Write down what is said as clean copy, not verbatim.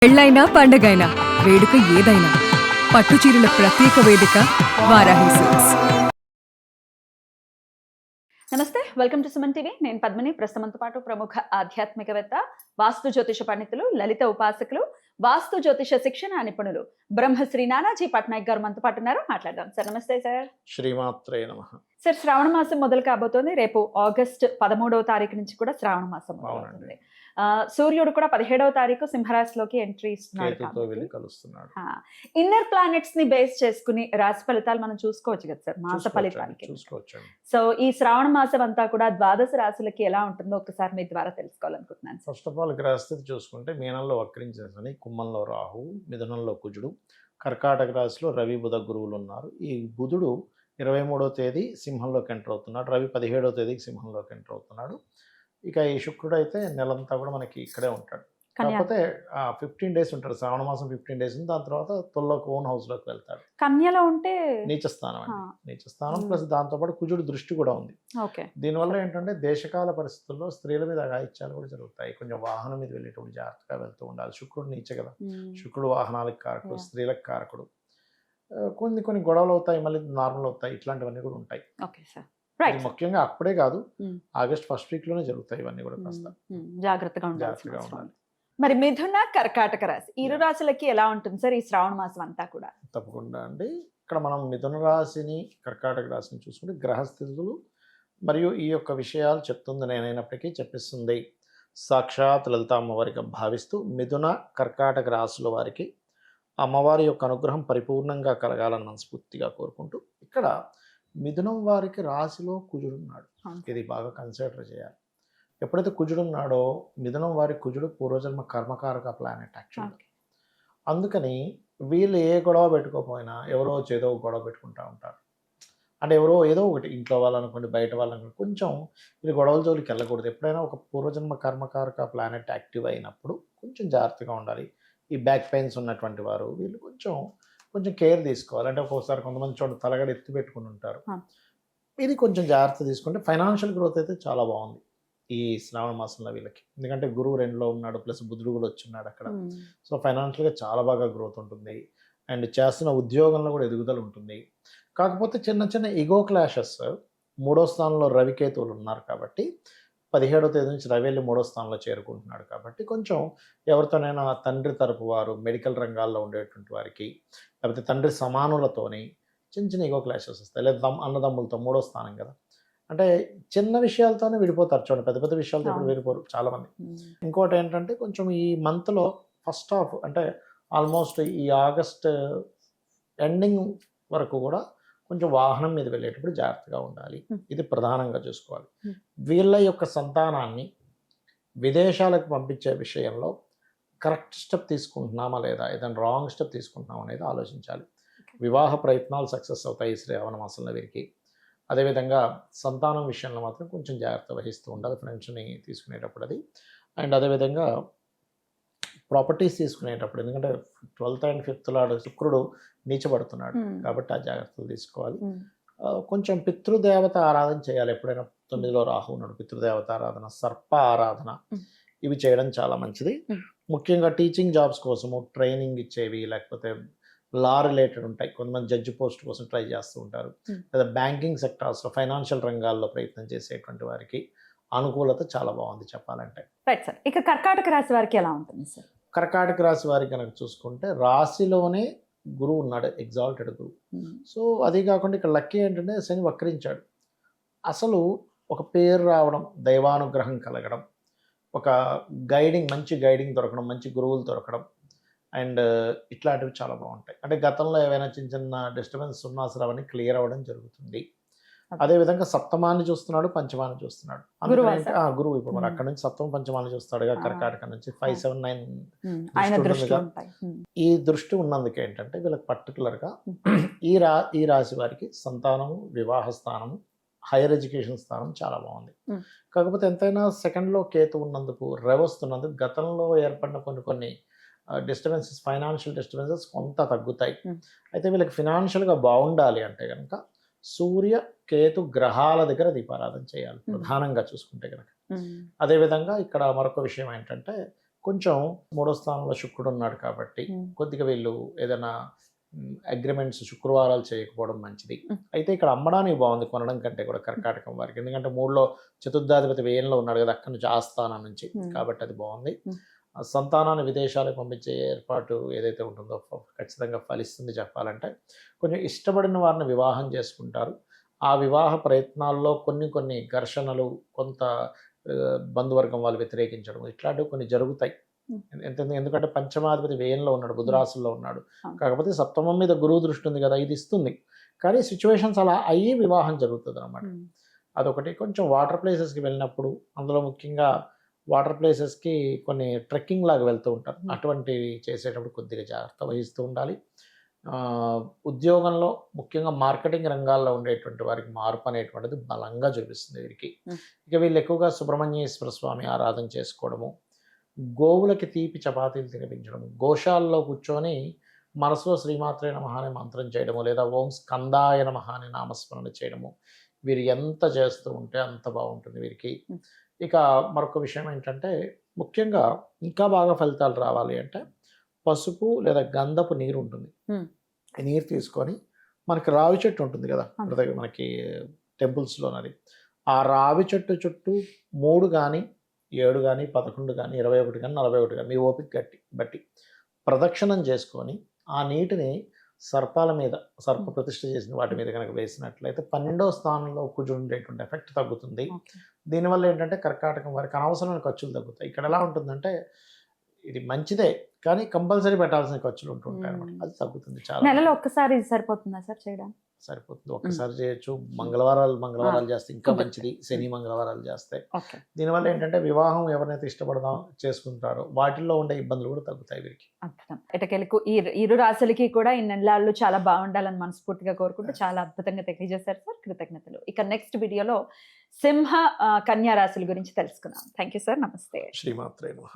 పెళ్ళైనా పండగైనా వేడుక ఏదైనా పట్టుచీరల ప్రత్యేక వేదిక వారాహి సిల్క్స్. నమస్తే, వెల్కమ్ టు సుమన్ టీవీ. నేను పద్మిని. ప్రస్తుతంతో పాటు ప్రముఖ ఆధ్యాత్మికవేత్త, వాస్తు జ్యోతిష పండితులు, లలిత ఉపాసకులు, వాస్తు జ్యోతిష శిక్షణ నిపుణులు బ్రహ్మశ్రీ నానాజీ పట్నాయక్ గారు మనతో పాటు ఉన్నారు. మాట్లాడదాం సార్. నమస్తే సార్. శ్రీమాత్రే నమః. సార్, శ్రావణ మాసం మొదలు కాబోతోంది. రేపు ఆగస్ట్ 13వ తారీఖు నుంచి కూడా శ్రావణ మాసం మొదలవుతుంది. సూర్యుడు కూడా 17వ తారీఖు సింహరాశిలోకి ఎంట్రీ ఇస్తున్నాడు. ఇన్నర్ ప్లానెట్స్ ని బేస్ చేసుకుని రాశి ఫలితాలు మనం చూసుకోవచ్చు కదా సార్, మాస ఫలితాలకి. సో ఈ శ్రావణ మాసం అంతా కూడా ద్వాదశ రాశులకి ఎలా ఉంటుందో ఒకసారి మీ ద్వారా తెలుసుకోవాలనుకుంటున్నాను. ఫస్ట్ ఆఫ్ ఆల్ గ్రహస్థితి చూసుకుంటే మీనంలో వక్రించేసని, కుంభంలో రాహు, మిథునంలో కుజుడు, కర్కాటక రాశిలో రవి బుధ గురువులు ఉన్నారు. ఈ బుధుడు 23వ తేదీ సింహంలోకి ఎంటర్ అవుతున్నాడు. రవి 17వ తేదీకి సింహంలోకి ఎంటర్ అవుతున్నాడు. ఇక ఈ శుక్రుడు అయితే నెలంతా కూడా మనకి ఇక్కడే ఉంటాడు. కాకపోతే 15 డేస్ ఉంటాడు. శ్రావణ మాసం 15 డేస్ ఉంది. దాని తర్వాత తొల్లోకి ఓన్ హౌస్ లోకి వెళ్తాడు. కన్యలో ఉంటే నీచస్థానం అండి. నీచస్థానం ప్లస్ దాంతోపాటు కుజుడు దృష్టి కూడా ఉంది. దీనివల్ల ఏంటంటే దేశకాల పరిస్థితుల్లో స్త్రీల మీద అఘాయిత్యాలు కూడా జరుగుతాయి. కొంచెం వాహనం మీద వెళ్ళేటప్పుడు జాగ్రత్తగా వెళ్తూ ఉండాలి. శుక్రుడు నీచ కదా, శుక్రుడు వాహనాలకు కారకుడు, స్త్రీలకు కారకుడు. కొన్ని గొడవలు అవుతాయి, మళ్ళీ నార్మల్ అవుతాయి. ఇట్లాంటివన్నీ కూడా ఉంటాయి. ముఖ్యంగా అప్పుడే కాదు, ఆగస్ట్ ఫస్ట్ వీక్ లోనే జరుగుతాయి ఇవన్నీ కూడా. కాస్త జాగ్రత్తగా ఉండాలి. మరి మిథున, కర్కాటక రాశి ఇరు రాశులకి ఎలా ఉంటుంది సార్ ఈ శ్రావణ మాసం అంతా కూడా? తప్పకుండా అండి. ఇక్కడ మనం మిథున రాశిని, కర్కాటక రాశిని చూసుకుంటే గ్రహస్థితులు మరియు ఈ యొక్క విషయాలు చెప్తుంది నేనైనప్పటికీ చెప్పిస్తుంది సాక్షాత్ లలిత అమ్మవారిగా భావిస్తూ మిథున, కర్కాటక రాశుల వారికి అమ్మవారి యొక్క అనుగ్రహం పరిపూర్ణంగా కలగాలని మనస్ఫూర్తిగా కోరుకుంటూ, ఇక్కడ మిథునం వారికి రాశిలో కుజుడున్నాడు. ఇది బాగా కన్సిడర్ చేయాలి. ఎప్పుడైతే కుజుడున్నాడో, మిథునం వారి కుజుడు పూర్వజన్మ కర్మకారక ప్లానెట్ యాక్చువల్గా. అందుకని వీళ్ళు ఏ గొడవ పెట్టుకోకపోయినా ఎవరో ఏదో గొడవ పెట్టుకుంటూ ఉంటారు. అంటే ఎవరో ఏదో ఒకటి, ఇంట్లో వాళ్ళనుకోండి, బయట వాళ్ళనుకోండి, కొంచెం వీళ్ళు గొడవల జోలికి వెళ్ళకూడదు. ఎప్పుడైనా ఒక పూర్వజన్మ కర్మకారక ప్లానెట్ యాక్టివ్ అయినప్పుడు కొంచెం జాగ్రత్తగా ఉండాలి. ఈ బ్యాక్ పెయిన్స్ ఉన్నటువంటి వారు వీళ్ళు కొంచెం కేర్ తీసుకోవాలి. అంటే ఒక్కోసారి కొంతమంది చూడండి తలగడ ఎత్తి పెట్టుకుని ఉంటారు. ఇది కొంచెం జాగ్రత్త తీసుకుంటే ఫైనాన్షియల్ గ్రోత్ అయితే చాలా బాగుంది ఈ శ్రావణ మాసంలో వీళ్ళకి. ఎందుకంటే గురువు 2లో ఉన్నాడు, ప్లస్ బుధుడు కూడా వచ్చున్నాడు అక్కడ. సో ఫైనాన్షియల్గా చాలా బాగా గ్రోత్ ఉంటుంది. అండ్ చేస్తున్న ఉద్యోగంలో కూడా ఎదుగుదల ఉంటుంది. కాకపోతే చిన్న ఈగో క్లాషెస్, 3వ స్థానంలో రవికేతువులు ఉన్నారు కాబట్టి 17వ తేదీ నుంచి రవి వెళ్ళి 3వ స్థానంలో చేరుకుంటున్నాడు కాబట్టి కొంచెం ఎవరితోనైనా తండ్రి తరపు వారు, మెడికల్ రంగాల్లో ఉండేటువంటి వారికి, లేకపోతే తండ్రి సమానులతోని చిన్న ఈగో క్లాషెస్ వస్తాయి. లేదా అన్నదమ్ములతో, 3వ స్థానం కదా, అంటే చిన్న విషయాలతోనే విడిపోతారు. చూడండి, పెద్ద పెద్ద విషయాలతో ఎప్పుడు విడిపోరు చాలామంది. ఇంకోటి ఏంటంటే కొంచెం ఈ మంత్లో ఫస్ట్ హాఫ్ అంటే ఆల్మోస్ట్ ఈ ఆగస్ట్ ఎండింగ్ వరకు కూడా కొంచెం వాహనం మీద వెళ్ళేటప్పుడు జాగ్రత్తగా ఉండాలి. ఇది ప్రధానంగా చూసుకోవాలి. వీళ్ళ యొక్క సంతానాన్ని విదేశాలకు పంపించే విషయంలో కరెక్ట్ స్టెప్ తీసుకుంటున్నామా లేదా, ఏదైనా రాంగ్ స్టెప్ తీసుకుంటున్నామా అనేది ఆలోచించాలి. వివాహ ప్రయత్నాలు సక్సెస్ అవుతాయి శ్రావణ మాసంలో వీరికి. అదేవిధంగా సంతానం విషయంలో మాత్రం కొంచెం జాగ్రత్త వహిస్తూ ఉండాలి ఫ్రెండ్స్ని తీసుకునేటప్పుడు అది. అండ్ అదేవిధంగా ప్రాపర్టీస్ తీసుకునేటప్పుడు, ఎందుకంటే 12th and 5th లాడు శుక్రుడు నీచబడుతున్నాడు కాబట్టి ఆ జాగ్రత్తలు తీసుకోవాలి. కొంచెం పితృదేవత ఆరాధన చేయాలి. ఎప్పుడైనా 9లో రాహు ఉన్నాడు, పితృదేవత ఆరాధన, సర్ప ఆరాధన, ఇవి చేయడం చాలా మంచిది. ముఖ్యంగా టీచింగ్ జాబ్స్ కోసము ట్రైనింగ్ ఇచ్చేవి, లేకపోతే లా రిలేటెడ్ ఉంటాయి. కొంతమంది జడ్జి పోస్ట్ కోసం ట్రై చేస్తూ ఉంటారు. లేదా బ్యాంకింగ్ సెక్టార్స్లో, ఫైనాన్షియల్ రంగాల్లో ప్రయత్నం చేసేటువంటి వారికి అనుకూలత చాలా బాగుంది చెప్పాలంటే. Right sir. ఇక కర్కాటక రాశి వారికి ఎలా ఉంటుంది సార్? కర్కాటక రాశి వారికి కనుక చూసుకుంటే రాశిలోనే గురువు ఉన్నాడు, ఎగ్జాల్టెడ్ గురువు. సో అది కాకుండా ఇక్కడ లక్కీ ఏంటంటే శని వక్రించాడు. అసలు ఒక పేరు రావడం, దైవానుగ్రహం కలగడం, ఒక మంచి గైడింగ్ దొరకడం, మంచి గురువులు దొరకడం, అండ్ ఇట్లాంటివి చాలా బాగుంటాయి. అంటే గతంలో ఏవైనా చిన్న డిస్టర్బెన్స్ ఉన్నా సరే అవన్నీ క్లియర్ అవ్వడం జరుగుతుంది. అదేవిధంగా సప్తమాన్ని చూస్తున్నాడు, పంచమాన్ని చూస్తున్నాడు. గురువు ఇప్పుడు మరి అక్కడ నుంచి సప్తమ పంచమాన్ని చూస్తాడు కర్కాటక నుంచి 5, 7, 9 ఈ దృష్టి ఉన్నందుకు ఏంటంటే వీళ్ళకి పర్టికులర్గా ఈ రాశి వారికి సంతానము, వివాహ స్థానము, హైయర్ ఎడ్యుకేషన్ స్థానం చాలా బాగుంది. కాకపోతే ఎంతైనా సెకండ్లో కేతు ఉన్నందుకు, వస్తున్నందుకు గతంలో ఏర్పడిన కొన్ని డిస్టర్బెన్సెస్, ఫైనాన్షియల్ డిస్టర్బెన్సెస్ కొంత తగ్గుతాయి. అయితే వీళ్ళకి ఫినాన్షియల్గా బాగుండాలి అంటే కనుక సూర్య కేతు గ్రహాల దగ్గర దీపారాధన చేయాలి ప్రధానంగా చూసుకుంటే కనుక. అదేవిధంగా ఇక్కడ మరొక విషయం ఏంటంటే కొంచెం మూడో స్థానంలో శుక్రుడు ఉన్నాడు కాబట్టి కొద్దిగా వీళ్ళు ఏదైనా అగ్రిమెంట్స్ శుక్రవారాలు చేయకపోవడం మంచిది. అయితే ఇక్కడ అమ్మడానికి బాగుంది కొనడం కంటే కూడా కర్కాటకం వారికి, ఎందుకంటే మూడులో చతుర్థాధిపతి వ్యయంలో ఉన్నాడు కదా, అక్కడి నుంచి ఆస్థానం నుంచి, కాబట్టి అది బాగుంది. సంతానాన్ని విదేశాలకు పంపించే ఏర్పాటు ఏదైతే ఉంటుందో ఖచ్చితంగా ఫలిస్తుంది. చెప్పాలంటే కొంచెం ఇష్టపడిన వారిని వివాహం చేసుకుంటారు. ఆ వివాహ ప్రయత్నాల్లో కొన్ని ఘర్షణలు, కొంత బంధువర్గం వాళ్ళు వ్యతిరేకించడం, ఇట్లాంటివి కొన్ని జరుగుతాయి. ఎందుకంటే పంచమాధిపతి వ్యయంలో ఉన్నాడు, బుధరాశుల్లో ఉన్నాడు. కాకపోతే సప్తమం మీద గురువు దృష్టి ఉంది కదా, ఇది ఇస్తుంది. కానీ సిచ్యువేషన్స్ అలా అయ్యి వివాహం జరుగుతుంది అనమాట. అదొకటి. కొంచెం వాటర్ ప్లేసెస్కి వెళ్ళినప్పుడు, అందులో ముఖ్యంగా వాటర్ ప్లేసెస్కి కొన్ని ట్రెక్కింగ్ లాగా వెళ్తూ ఉంటారు, అటువంటివి చేసేటప్పుడు కొద్దిగా జాగ్రత్త వహిస్తూ ఉండాలి. ఉద్యోగంలో ముఖ్యంగా మార్కెటింగ్ రంగాల్లో ఉండేటువంటి వారికి మార్పు అనేటువంటిది బలంగా చూపిస్తుంది వీరికి. ఇక వీళ్ళు ఎక్కువగా సుబ్రహ్మణ్యేశ్వర స్వామి ఆరాధన చేసుకోవడము, గోవులకి తీపి చపాతీలు తినిపించడము, గోశాలలో కూర్చొని మనసులో శ్రీమాత్రే నమః అనే మంత్రం చేయడము, లేదా ఓం స్కందాయ నమః అనే నామస్మరణ చేయడము, వీరు ఎంత చేస్తూ ఉంటే అంత బాగుంటుంది వీరికి. ఇక మరొక విషయం ఏంటంటే, ముఖ్యంగా ఇంకా బాగా ఫలితాలు రావాలి అంటే పసుపు లేదా గంధపు నీరు ఉంటుంది, ఈ నీరు తీసుకొని, మనకి రావి చెట్టు ఉంటుంది కదా మనకి టెంపుల్స్లోనది, ఆ రావి చెట్టు చుట్టూ 3 కానీ 7 కానీ 11 కానీ 21 కానీ 41 కానీ మీ ఓపిక బట్టి ప్రదక్షిణం చేసుకొని ఆ నీటిని సర్పాల మీద, సర్ప ప్రతిష్ఠ చేసిన వాటి మీద కనుక వేసినట్లయితే 12వ స్థానంలో కూర్చుండేటువంటి ఎఫెక్ట్ తగ్గుతుంది. దీనివల్ల ఏంటంటే కర్కాటకం వారికి అనవసరమైన ఖర్చులు తగ్గుతాయి. ఇక్కడ ఎలా ఉంటుందంటే, ఇది మంచిదే కానీ కంపల్సరీ పెట్టాల్సిన ఖర్చులు ఉంటుంటాయి అనమాట, అది తగ్గుతుంది. చాలా నెలలో ఒక్కసారి సరిపోతుందా సార్ చేయడానికి? సరిపోతుంది, ఒక్కసారి చేయొచ్చు. మంగళవారాలు చేస్తే ఇంకా మంచిది, శని మంగళవారాలు చేస్తే. దీనివల్ల ఏంటంటే వివాహం ఎవరైతే ఇష్టపడదాం చేసుకుంటారో వాటిల్లో ఉండే ఇబ్బందులు కూడా తగ్గుతాయి వీరికి. అద్భుతం. ఎటకెలకు ఈ ఇరు రాశులకి కూడా ఈ నెలలు చాలా బాగుండాలని మనస్ఫూర్తిగా కోరుకుంటూ చాలా అద్భుతంగా తెలియజేశారు సార్, కృతజ్ఞతలు. ఇక నెక్స్ట్ వీడియోలో సింహ కన్యా రాశుల గురించి తెలుసుకుందాం. థ్యాంక్ యూ సార్, నమస్తే. శ్రీమాత్రే నమః.